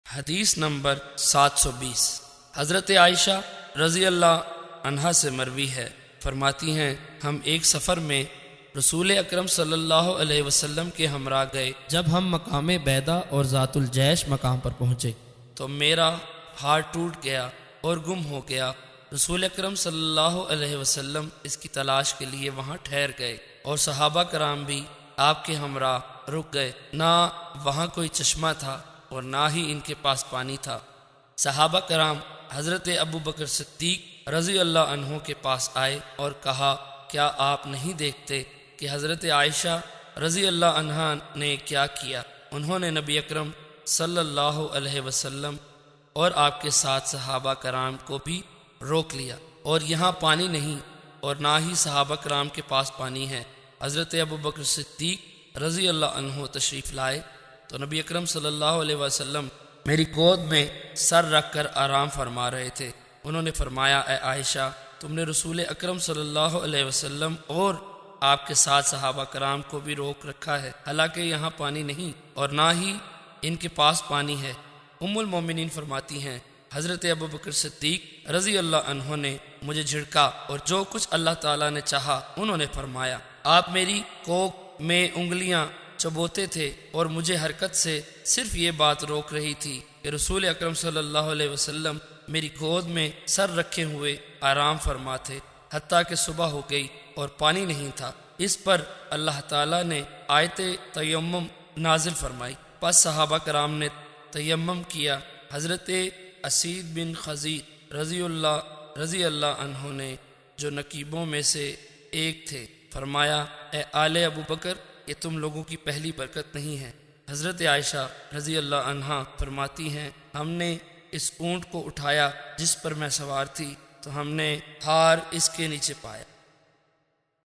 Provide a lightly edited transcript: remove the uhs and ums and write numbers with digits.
حدیث نمبر 720 حضرت عائشہ رضی اللہ عنہا سے مروی ہے، فرماتی ہیں ہم ایک سفر میں رسول اکرم صلی اللہ علیہ وسلم کے ہمراہ گئے۔ جب ہم مقام بیدا اور ذات الجیش مقام پر پہنچے تو میرا ہاتھ ٹوٹ گیا اور گم ہو گیا۔ رسول اکرم صلی اللہ علیہ وسلم اس کی تلاش کے لیے وہاں ٹھہر گئے اور صحابہ کرام بھی آپ کے ہمراہ رک گئے۔ نہ وہاں کوئی چشمہ تھا اور نہ ہی ان کے پاس پانی تھا۔ صحابہ کرام حضرت ابو بکر صدیق رضی اللہ عنہ کے پاس آئے اور کہا، کیا آپ نہیں دیکھتے کہ حضرت عائشہ رضی اللہ عنہا نے کیا کیا؟ انہوں نے نبی اکرم صلی اللہ علیہ وسلم اور آپ کے ساتھ صحابہ کرام کو بھی روک لیا، اور یہاں پانی نہیں اور نہ ہی صحابہ کرام کے پاس پانی ہے۔ حضرت ابو بکر صدیق رضی اللہ عنہ تشریف لائے تو نبی اکرم صلی اللہ علیہ وسلم میری گود میں سر رکھ کر آرام فرما رہے تھے۔ انہوں نے فرمایا، اے عائشہ، تم نے رسول اکرم صلی اللہ علیہ وسلم اور آپ کے ساتھ صحابہ کرام کو بھی روک رکھا ہے، حالانکہ یہاں پانی نہیں اور نہ ہی ان کے پاس پانی ہے۔ ام المومنین فرماتی ہیں، حضرت ابو بکر صدیق رضی اللہ عنہ نے مجھے جھڑکا اور جو کچھ اللہ تعالیٰ نے چاہا انہوں نے فرمایا۔ آپ میری کوکھ میں انگلیاں چبوتے تھے اور مجھے حرکت سے صرف یہ بات روک رہی تھی کہ رسول اکرم صلی اللہ علیہ وسلم میری گود میں سر رکھے ہوئے آرام فرما تھے، حتیٰ کہ صبح ہو گئی اور پانی نہیں تھا۔ اس پر اللہ تعالیٰ نے آیت تیمم نازل فرمائی، پس صحابہ کرام نے تیمم کیا۔ حضرت اسید بن خزید رضی اللہ عنہ نے، جو نقیبوں میں سے ایک تھے، فرمایا، اے آل ابو بکر، یہ تم لوگوں کی پہلی برکت نہیں ہے۔ حضرت عائشہ رضی اللہ عنہا فرماتی ہیں، ہم نے اس اونٹ کو اٹھایا جس پر میں سوار تھی، تو ہم نے ہار اس کے نیچے پایا۔